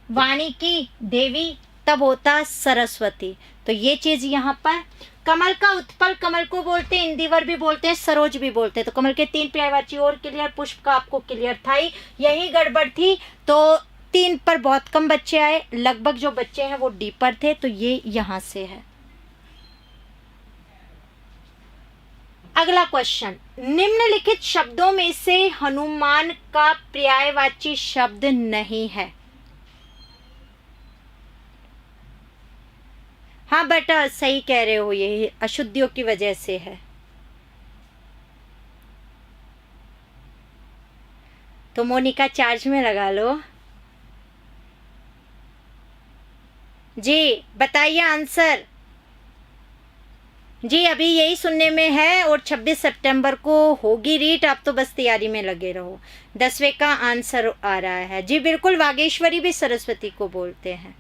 वाणी की देवी, तब होता सरस्वती। तो ये चीज यहाँ पर। कमल का उत्पल, कमल को बोलते हैं, इंदिवर भी बोलते हैं, सरोज भी बोलते हैं। तो कमल के 3 पर्यायवाची और क्लियर, पुष्प का आपको क्लियर था ही, यही गड़बड़ थी। तो 3 पर बहुत कम बच्चे आए, लगभग जो बच्चे हैं वो डी पर थे, तो ये यहां से है। अगला क्वेश्चन, निम्नलिखित शब्दों में से हनुमान का पर्यायवाची शब्द नहीं है। हाँ बेटा सही कह रहे हो, ये अशुद्धियों की वजह से है। तो मोनिका चार्ज में लगा लो। जी बताइए आंसर। जी अभी यही सुनने में है, और 26 सितंबर को होगी रीट, आप तो बस तैयारी में लगे रहो। 10वें का आंसर आ रहा है। जी बिल्कुल, वागेश्वरी भी सरस्वती को बोलते हैं।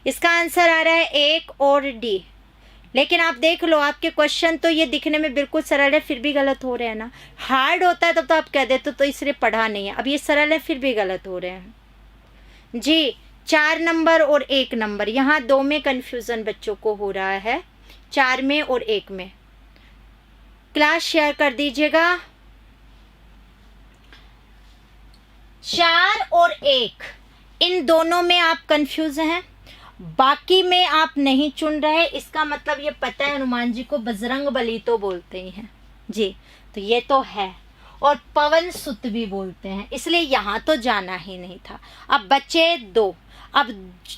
इसका आंसर आ रहा है 1 और डी। लेकिन आप देख लो, आपके क्वेश्चन तो ये दिखने में बिल्कुल सरल है, फिर भी गलत हो रहे हैं ना। हार्ड होता है तब तो आप कह देते तो इसलिए पढ़ा नहीं है, अब ये सरल है फिर भी गलत हो रहे हैं। जी 4 नंबर और 1 नंबर, यहाँ 2 में कंफ्यूजन बच्चों को हो रहा है, 4 में और 1 में। क्लास शेयर कर दीजिएगा। 4 और 1 इन दोनों में आप कंफ्यूज हैं, बाकी में आप नहीं चुन रहे। इसका मतलब ये पता है हनुमान जी को बजरंग बली तो बोलते ही हैं जी, तो ये तो है, और पवन सुत भी बोलते हैं, इसलिए यहाँ तो जाना ही नहीं था। अब बचे 2। अब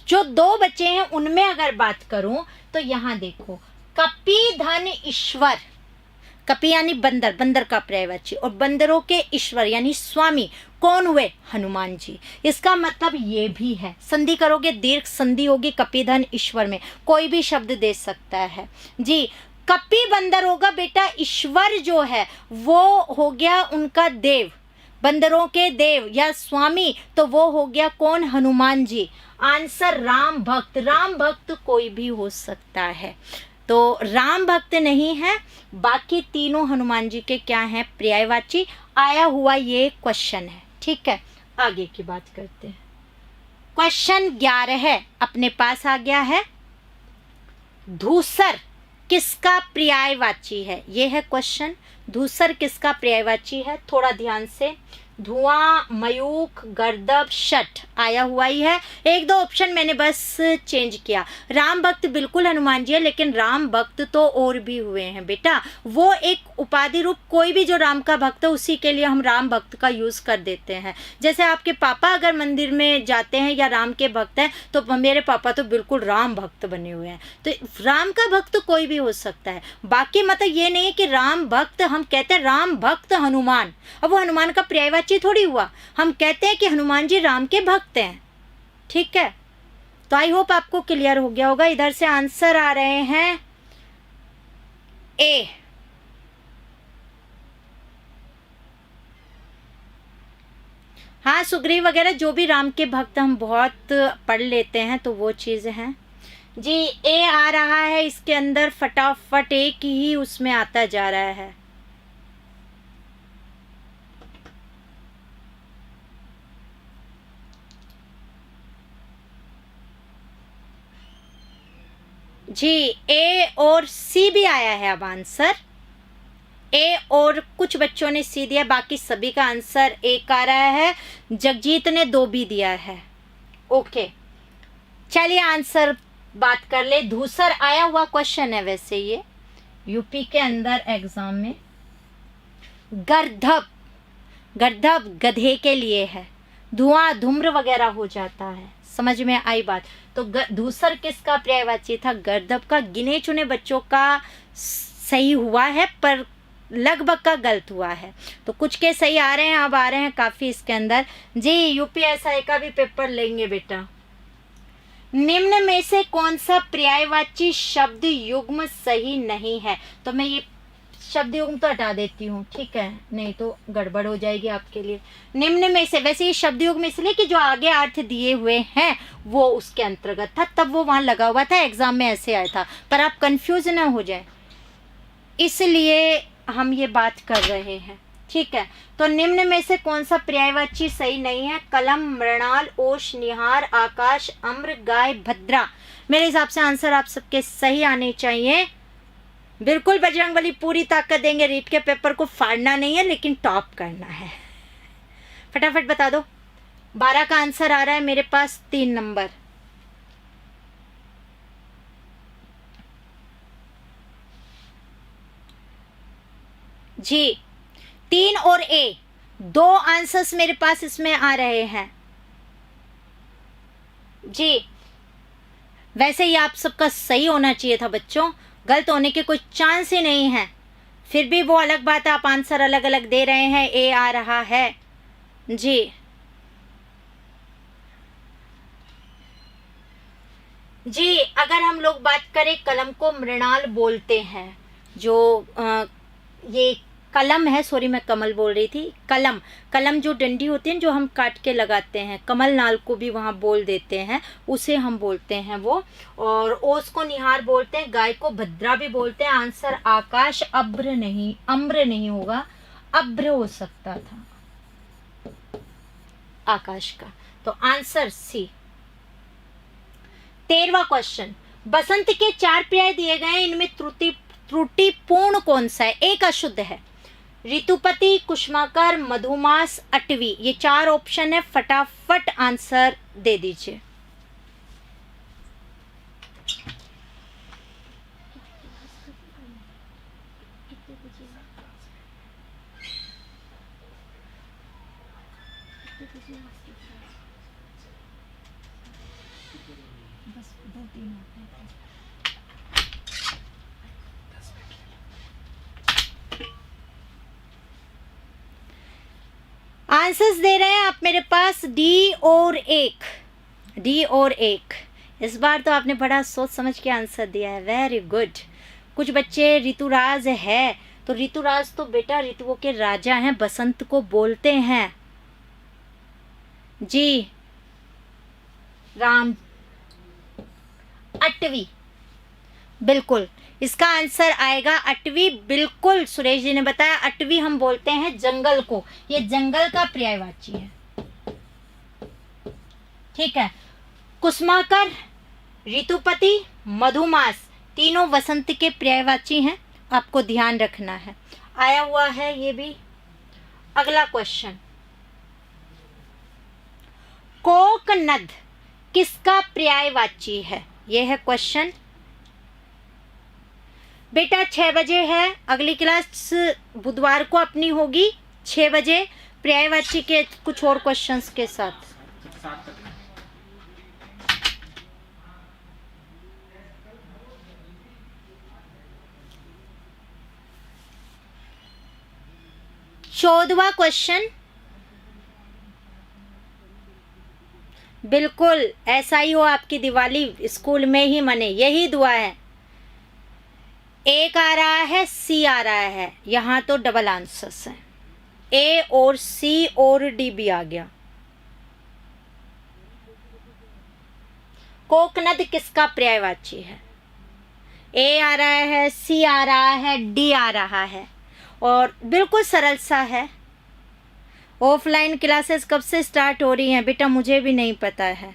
जो 2 बचे हैं उनमें अगर बात करूं तो यहाँ देखो, कपि धन ईश्वर। कपि यानी बंदर, बंदर का पर्यायवाची, और बंदरों के ईश्वर यानी स्वामी कौन हुए? हनुमान जी। इसका मतलब ये भी है, संधि करोगे दीर्घ संधि होगी कपिधन ईश्वर में, कोई भी शब्द दे सकता है जी। कपि बंदर होगा बेटा, ईश्वर जो है वो हो गया उनका देव, बंदरों के देव या स्वामी, तो वो हो गया कौन? हनुमान जी। आंसर राम भक्त। राम भक्त कोई भी हो सकता है। तो राम भक्त नहीं है, बाकी तीनों हनुमान जी के क्या हैं, पर्यायवाची। आया हुआ ये क्वेश्चन है, ठीक है। आगे की बात करते हैं। क्वेश्चन 11 अपने पास आ गया है। धूसर किसका पर्यायवाची है, ये है क्वेश्चन। धूसर किसका पर्यायवाची है, थोड़ा ध्यान से। धुआं, मयूख, गर्दभ, शठ आया हुआ ही है। एक दो ऑप्शन मैंने बस चेंज किया। राम भक्त बिल्कुल हनुमान जी है, लेकिन राम भक्त तो और भी हुए हैं बेटा। वो एक उपाधि रूप, कोई भी जो राम का भक्त है उसी के लिए हम राम भक्त का यूज कर देते हैं। जैसे आपके पापा अगर मंदिर में जाते हैं या राम के भक्त हैं, तो मेरे पापा तो बिल्कुल राम भक्त बने हुए हैं। तो राम का भक्त कोई भी हो सकता है। बाकी मतलब ये नहीं है कि राम भक्त, हम कहते हैं राम भक्त हनुमान, अब वो हनुमान का पर्यायवाची थोड़ी हुआ। हम कहते हैं कि हनुमान जी राम के भक्त हैं, ठीक है। तो आई होप आपको क्लियर हो गया होगा। इधर से आंसर आ रहे हैं ए। हाँ, सुग्रीव वगैरह जो भी राम के भक्त हम बहुत पढ़ लेते हैं, तो वो चीज़ हैं जी। ए आ रहा है इसके अंदर, फटाफट एक ही उसमें आता जा रहा है। जी, ए और सी भी आया है अब आंसर। ए और कुछ बच्चों ने सी दिया, बाकी सभी का आंसर एक आ रहा है। जगजीत ने 2 भी दिया है। ओके, चलिए आंसर बात कर ले। धूसर आया हुआ क्वेश्चन है वैसे ये यूपी के अंदर एग्जाम में। गर्दभ, गर्दभ गधे के लिए है। धुआं, धूम्र वगैरह हो जाता है। समझ में आई बात। तो धूसर किसका पर्यायवाची था, गर्दभ का। गिने चुने बच्चों का सही हुआ है, पर लगभग का गलत हुआ है। तो कुछ के सही आ रहे हैं, अब आ रहे हैं काफी इसके अंदर जी। यूपीएसआई का भी पेपर लेंगे बेटा। निम्न में से कौन सा पर्यायवाची शब्द युग्म सही नहीं है, तो मैं ये शब्द युग्म तो हटा देती हूँ, ठीक है, नहीं तो गड़बड़ हो जाएगी आपके लिए। निम्न में से, वैसे ये शब्द युग्म इसलिए कि जो आगे अर्थ दिए हुए हैं वो उसके अंतर्गत था, तब वो वहां लगा हुआ था, एग्जाम में ऐसे आया था, पर आप कंफ्यूज ना हो जाए इसलिए हम ये बात कर रहे हैं, ठीक है। तो निम्न में से कौन सा पर्यायवाची सही नहीं है, कलम, मृणाल, ओश, निहार, आकाश, अम्र, गाय, भद्रा। मेरे हिसाब से आंसर आप सबके सही आने चाहिए। बिल्कुल बजरंगबली पूरी ताकत देंगे, रीट के पेपर को फाड़ना नहीं है लेकिन टॉप करना है। फटाफट बता दो। 12 का आंसर आ रहा है मेरे पास, 3 नंबर। जी, 3 और ए, 2 आंसर्स मेरे पास इसमें आ रहे हैं जी। वैसे ही आप सबका सही होना चाहिए था बच्चों, गलत होने के कोई चांस ही नहीं है। फिर भी वो अलग बात है, आप आंसर अलग अलग दे रहे हैं। ए आ रहा है जी। जी, अगर हम लोग बात करें, कलम को मृणाल बोलते हैं। जो ये कलम है, सॉरी मैं कमल बोल रही थी। कलम, कलम जो डंडी होती है जो हम काट के लगाते हैं, कमल नाल को भी वहाँ बोल देते हैं, उसे हम बोलते हैं वो। और ओस को निहार बोलते हैं, गाय को भद्रा भी बोलते हैं। आंसर आकाश, अब्र नहीं, अम्र नहीं होगा, अब्र हो सकता था आकाश का। तो आंसर सी। 13वां क्वेश्चन, बसंत के 4 पर्याय दिए गए हैं, इनमें त्रुटिपूर्ण कौन सा है। एक अशुद्ध है, ऋतुपति, कुष्माकर, मधुमास, अटवी, ये 4 ऑप्शन है। फटाफट आंसर दे दीजिए। आंसर्स दे रहे हैं आप मेरे पास, डी और 1, डी और 1। इस बार तो आपने बड़ा सोच समझ के आंसर दिया है, वेरी गुड। कुछ बच्चे ऋतुराज है, तो ऋतुराज तो बेटा ऋतुओं के राजा हैं, बसंत को बोलते हैं जी। राम, अटवी, बिल्कुल इसका आंसर आएगा अटवी। बिल्कुल सुरेश जी ने बताया, अटवी हम बोलते हैं जंगल को, ये जंगल का पर्यायवाची है। ठीक है। कुसुमाकर, ऋतुपति, मधुमास तीनों वसंत के पर्यायवाची हैं, आपको ध्यान रखना है। आया हुआ है ये भी। अगला क्वेश्चन, कोकनद किसका पर्यायवाची है? यह है क्वेश्चन। बेटा 6 बजे है, अगली क्लास बुधवार को अपनी होगी 6 बजे पर्यायवाची के कुछ और क्वेश्चंस के साथ। चौदहवां क्वेश्चन, बिल्कुल ऐसा ही हो, आपकी दिवाली स्कूल में ही मने, यही दुआ है। एक आ रहा है, सी आ रहा है, यहाँ तो डबल आंसर्स हैं, ए और सी और डी भी आ गया। कोकनद किसका पर्यायवाची है? ए आ रहा है, सी आ रहा है, डी आ रहा है, और बिल्कुल सरल सा है। ऑफलाइन क्लासेस कब से स्टार्ट हो रही हैं बेटा? मुझे भी नहीं पता है,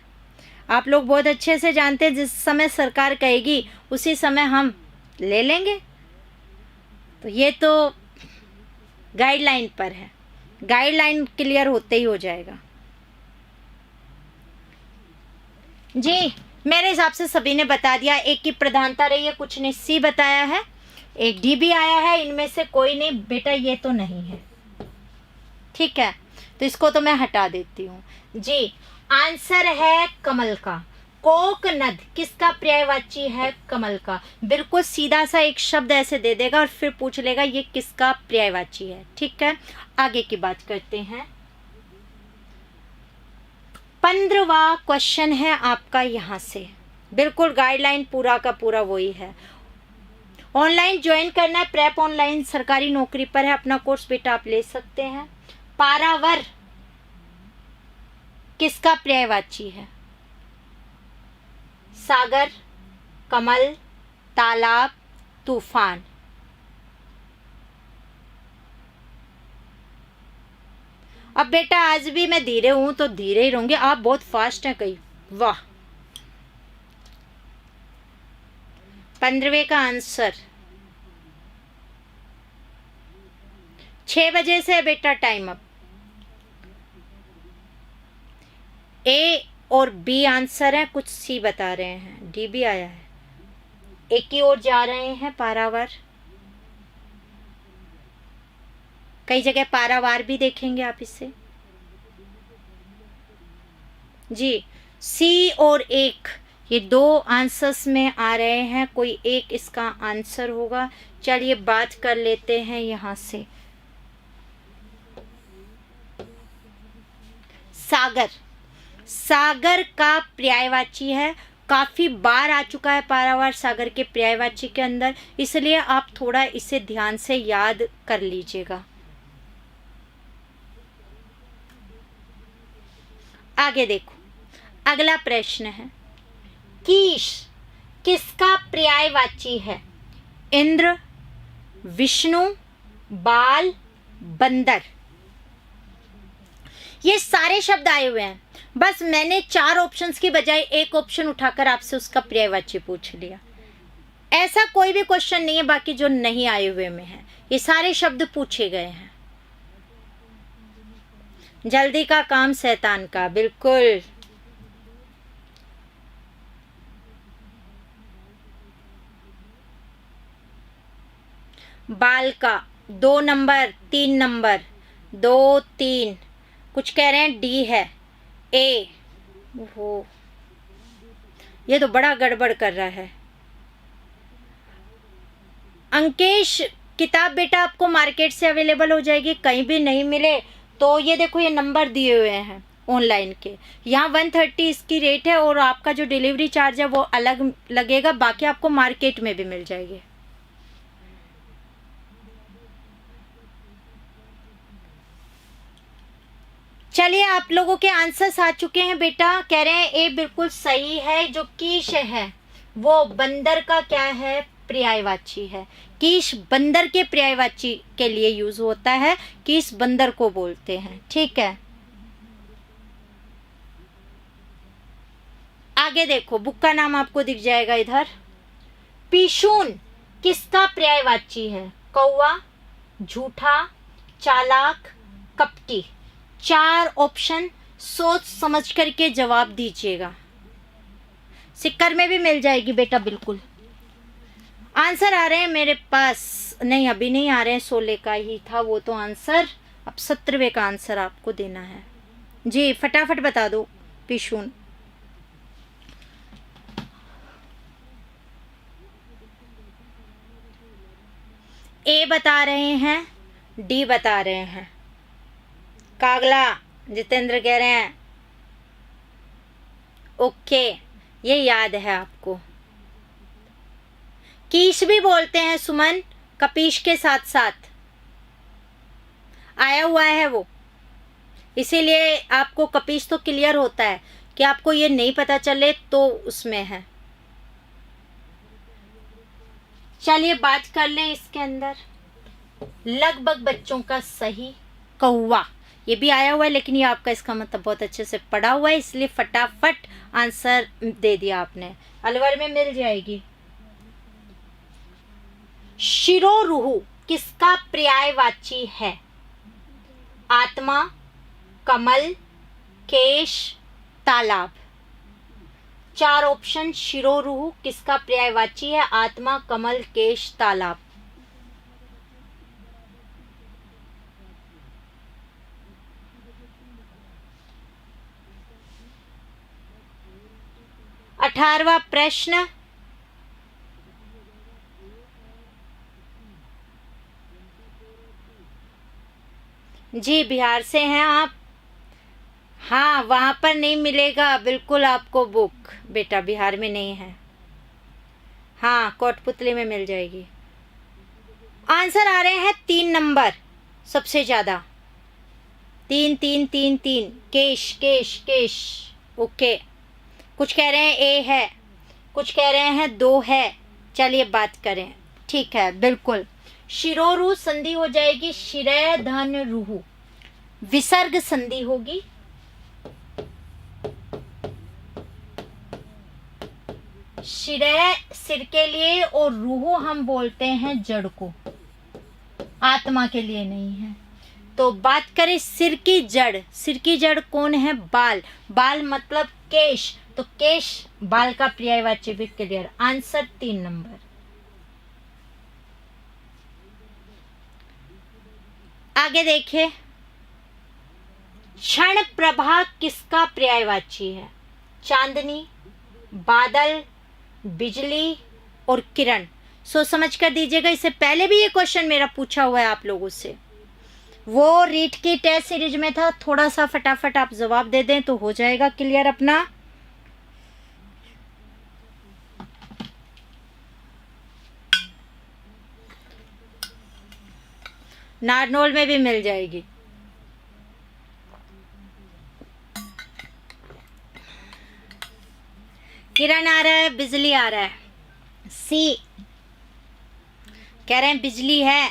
आप लोग बहुत अच्छे से जानते हैं, जिस समय सरकार कहेगी उसी समय हम ले लेंगे। तो ये तो गाइडलाइन पर है, गाइडलाइन क्लियर होते ही हो जाएगा। जी मेरे हिसाब से सभी ने बता दिया, एक की प्रधानता रही है, कुछ ने सी बताया है, एक डी भी आया है, इनमें से कोई नहीं बेटा, ये तो नहीं है। ठीक है, तो इसको तो मैं हटा देती हूँ। जी आंसर है कमल का। कोकनद किसका पर्यायवाची है? कमल का। बिल्कुल सीधा सा एक शब्द ऐसे दे देगा और फिर पूछ लेगा ये किसका पर्यायवाची है। ठीक है, आगे की बात करते हैं। 15वां क्वेश्चन है आपका यहाँ से, बिल्कुल गाइडलाइन पूरा का पूरा वही है। ऑनलाइन ज्वाइन करना है, प्रेप ऑनलाइन सरकारी नौकरी पर है, अपना कोर्स बेटा आप ले सकते हैं। पारावर किसका पर्यायवाची है? सागर, कमल, तालाब, तूफान। अब बेटा आज भी मैं धीरे हूं तो धीरे ही रहूंगी, आप बहुत फास्ट हैं कहीं। वाह, 15वें का आंसर 6 बजे से बेटा टाइम अप। ए और बी आंसर है, कुछ सी बता रहे हैं, डी भी आया है। एक की ओर जा रहे हैं, पारावार, कई जगह पारावार भी देखेंगे आप इसे। जी सी और एक, ये 2 आंसर्स में आ रहे हैं, कोई एक इसका आंसर होगा। चलिए बात कर लेते हैं यहां से। सागर, सागर का पर्यायवाची है, काफी बार आ चुका है पारावार सागर के पर्यायवाची के अंदर, इसलिए आप थोड़ा इसे ध्यान से याद कर लीजिएगा। आगे देखो, अगला प्रश्न है, कीश किसका पर्यायवाची है? इंद्र, विष्णु, बाल, बंदर। ये सारे शब्द आए हुए हैं, बस मैंने 4 ऑप्शंस की बजाय एक ऑप्शन उठाकर आपसे उसका पर्यायवाची पूछ लिया। ऐसा कोई भी क्वेश्चन नहीं है बाकी जो नहीं आए हुए में है, ये सारे शब्द पूछे गए हैं। जल्दी का काम शैतान का, बिल्कुल। बाल का 2 नंबर, 3 नंबर, 2, 3, कुछ कह रहे हैं डी है, ए। ओहो, ये तो बड़ा गड़बड़ कर रहा है। अंकेश, किताब बेटा आपको मार्केट से अवेलेबल हो जाएगी, कहीं भी नहीं मिले तो ये देखो, ये नंबर दिए हुए हैं ऑनलाइन के, यहाँ 130 इसकी रेट है और आपका जो डिलीवरी चार्ज है वो अलग लगेगा, बाकी आपको मार्केट में भी मिल जाएगी। चलिए आप लोगों के आंसर्स आ चुके हैं बेटा। कह रहे हैं ए बिल्कुल सही है, जो कीश है वो बंदर का क्या है? पर्यायवाची है। कीश बंदर के पर्यायवाची के लिए यूज होता है, कीश बंदर को बोलते हैं। ठीक है, आगे देखो, बुक का नाम आपको दिख जाएगा इधर। पिशून किसका पर्यायवाची है? कौवा, झूठा, चालाक, कपटी। 4 ऑप्शन सोच समझ करके जवाब दीजिएगा। सिक्कर में भी मिल जाएगी बेटा, बिल्कुल। आंसर आ रहे हैं मेरे पास, नहीं अभी नहीं आ रहे हैं, 16 का ही था वो तो आंसर। अब 17वें का आंसर आपको देना है जी, फटाफट बता दो। पिशून। ए बता रहे हैं, डी बता रहे हैं। कागला, जितेंद्र कह रहे हैं ओके, ये याद है आपको। कीश भी बोलते हैं सुमन, कपीश के साथ साथ आया हुआ है वो, इसीलिए आपको कपीश तो क्लियर होता है कि आपको ये नहीं पता चले तो उसमें है। चलिए बात कर लें इसके अंदर। लगभग बच्चों का सही कौवा, ये भी आया हुआ है, लेकिन ये आपका इसका मतलब बहुत अच्छे से पढ़ा हुआ है, इसलिए फटाफट आंसर दे दिया आपने। अलवर में मिल जाएगी। शिरोरुहु किसका पर्यायवाची है? आत्मा, कमल, केश, तालाब। 4 ऑप्शन। शिरोरुहु किसका पर्यायवाची है? आत्मा, कमल, केश, तालाब। अठारहवां प्रश्न। जी बिहार से हैं आप? हाँ, वहाँ पर नहीं मिलेगा बिल्कुल आपको बुक बेटा, बिहार में नहीं है। हाँ, कोटपुतली में मिल जाएगी। आंसर आ रहे हैं 3 नंबर सबसे ज़्यादा। 3 3 3 3। केश केश केश। ओके, कुछ कह रहे हैं ए है, कुछ कह रहे हैं 2 है। चलिए बात करें। ठीक है, बिल्कुल। शिरोरु संधि हो जाएगी शिरय धन रुहु, विसर्ग संधि होगी। शिरय सिर के लिए और रुहु हम बोलते हैं जड़ को, आत्मा के लिए नहीं है। तो बात करें सिर की जड़, सिर की जड़ कौन है? बाल। बाल मतलब केश, तो केश बाल का पर्यायवाची भी क्लियर। Answer 3 number. आगे देखिए, क्षण प्रभा किसका पर्यायवाची है? चांदनी, बादल, बिजली और किरण। सोच समझ कर दीजिएगा। इससे पहले भी ये क्वेश्चन मेरा पूछा हुआ है आप लोगों से, वो रीट की टेस्ट सीरीज में था। थोड़ा सा फटाफट आप जवाब दे दें तो हो जाएगा क्लियर अपना। नारनौल में भी मिल जाएगी। किरण आ रहा है, बिजली आ रहा है। सी कह रहे हैं बिजली है।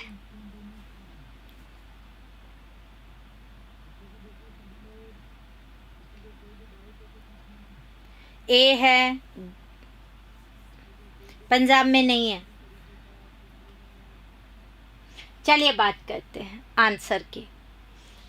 ए है, पंजाब में नहीं है। चलिए बात करते हैं आंसर की।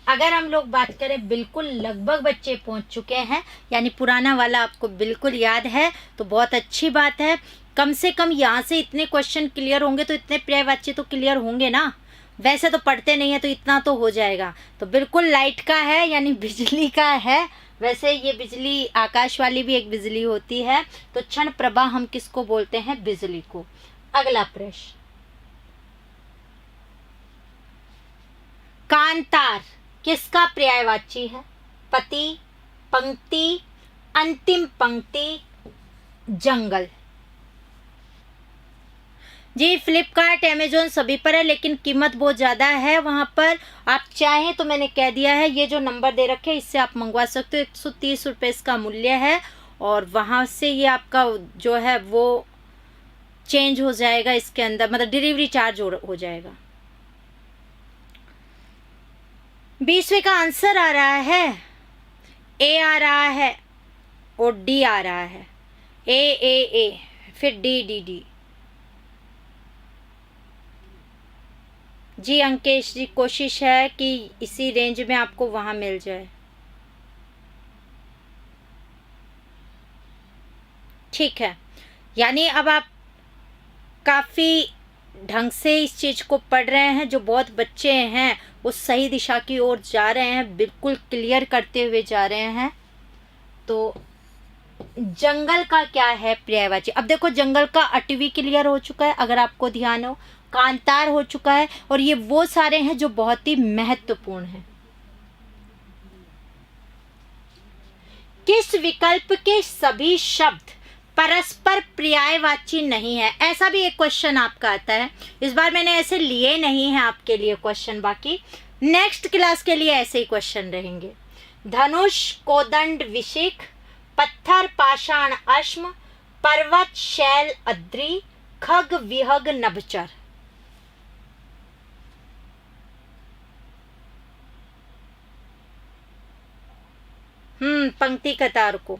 अगर हम लोग बात करें, बिल्कुल लगभग बच्चे पहुंच चुके हैं, यानी पुराना वाला आपको बिल्कुल याद है, तो बहुत अच्छी बात है। कम से कम यहाँ से इतने क्वेश्चन क्लियर होंगे तो इतने पर्यायवाची तो क्लियर होंगे ना। वैसे तो पढ़ते नहीं है तो इतना तो हो जाएगा। तो बिल्कुल लाइट का है, यानी बिजली का है। वैसे ये बिजली आकाश वाली भी एक बिजली होती है। तो क्षण प्रभा हम किसको बोलते हैं? बिजली को। अगला प्रश्न, कांतार किसका पर्यायवाची है? पति, पंक्ति, अंतिम पंक्ति, जंगल। जी फ्लिपकार्ट, अमेजोन सभी पर है, लेकिन कीमत बहुत ज़्यादा है वहाँ पर। आप चाहें तो मैंने कह दिया है, ये जो नंबर दे रखे हैं इससे आप मंगवा सकते हो। 130 रुपये इसका मूल्य है, और वहाँ से ये आपका जो है वो चेंज हो जाएगा इसके अंदर, मतलब डिलीवरी चार्ज हो जाएगा। 20वें का आंसर आ रहा है, ए आ रहा है और डी आ रहा है। ए, फिर डी। जी अंकेश जी, कोशिश है कि इसी रेंज में आपको वहां मिल जाए। ठीक है, यानी अब आप काफ़ी ढंग से इस चीज़ को पढ़ रहे हैं। जो बहुत बच्चे हैं वो सही दिशा की ओर जा रहे हैं, बिल्कुल क्लियर करते हुए जा रहे हैं। तो जंगल का क्या है पर्यायवाची? अब देखो, जंगल का अटवी क्लियर हो चुका है, अगर आपको ध्यान हो, कांतार हो चुका है, और ये वो सारे हैं जो बहुत ही महत्वपूर्ण हैं। किस विकल्प के सभी शब्द परस्पर पर्यायवाची नहीं है? ऐसा भी एक क्वेश्चन आपका आता है। इस बार मैंने ऐसे लिए नहीं है आपके लिए क्वेश्चन, बाकी नेक्स्ट क्लास के लिए ऐसे ही क्वेश्चन रहेंगे। धनुष, कोदंड, विशिख, पत्थर, पाषाण, अश्म, पर्वत, शैल, अद्रि, खग, विहग, नभचर। पंक्ति कतार को।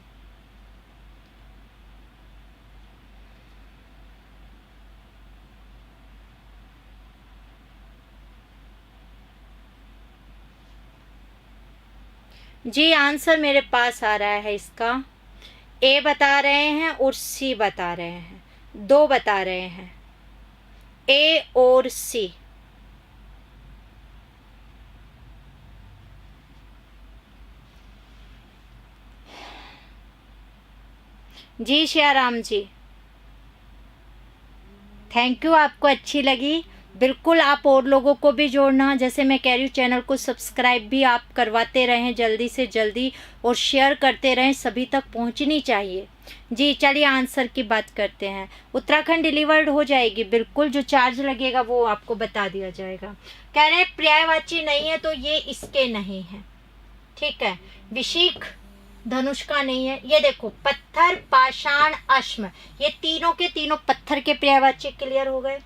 जी आंसर मेरे पास आ रहा है इसका। ए बता रहे हैं और सी बता रहे हैं, दो बता रहे हैं, ए और सी। जी श्याराम जी, थैंक यू, आपको अच्छी लगी। बिल्कुल आप और लोगों को भी जोड़ना, जैसे मैं कह रही हूँ, चैनल को सब्सक्राइब भी आप करवाते रहें जल्दी से जल्दी, और शेयर करते रहें, सभी तक पहुँचनी चाहिए। जी चलिए आंसर की बात करते हैं। उत्तराखंड डिलीवर्ड हो जाएगी, बिल्कुल, जो चार्ज लगेगा वो आपको बता दिया जाएगा। कह रहे हैं पर्यायवाची नहीं है, तो ये इसके नहीं है, ठीक है। विशिख धनुष का नहीं है। ये देखो, पत्थर, पाषाण, अश्म, ये तीनों के तीनों पत्थर के पर्यायवाची क्लियर हो गए।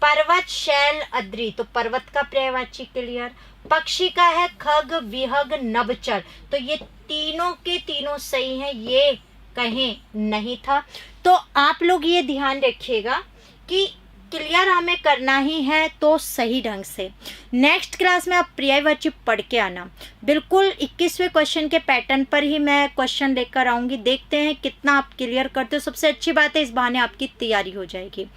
पर्वत, शैल, अद्रि, तो पर्वत का पर्यायवाची क्लियर। पक्षी का है खग, विहग, नभचर, तो ये तीनों के तीनों सही हैं, ये कहीं नहीं था। तो आप लोग ये ध्यान रखिएगा कि क्लियर हमें करना ही है, तो सही ढंग से। नेक्स्ट क्लास में आप पर्यायवाची पढ़ के आना, बिल्कुल 21वें क्वेश्चन के पैटर्न पर ही मैं क्वेश्चन लेकर आऊँगी। देखते हैं कितना आप क्लियर करते हो। सबसे अच्छी बात है, इस बहाने आपकी तैयारी हो जाएगी।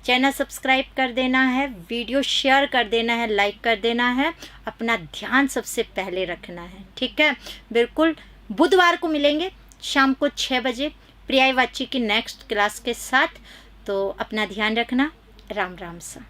चैनल सब्सक्राइब कर देना है, वीडियो शेयर कर देना है, लाइक कर देना है, अपना ध्यान सबसे पहले रखना है, ठीक है। बिल्कुल बुधवार को मिलेंगे शाम को 6 बजे पर्यायवाची की नेक्स्ट क्लास के साथ। तो अपना ध्यान रखना। राम राम सा।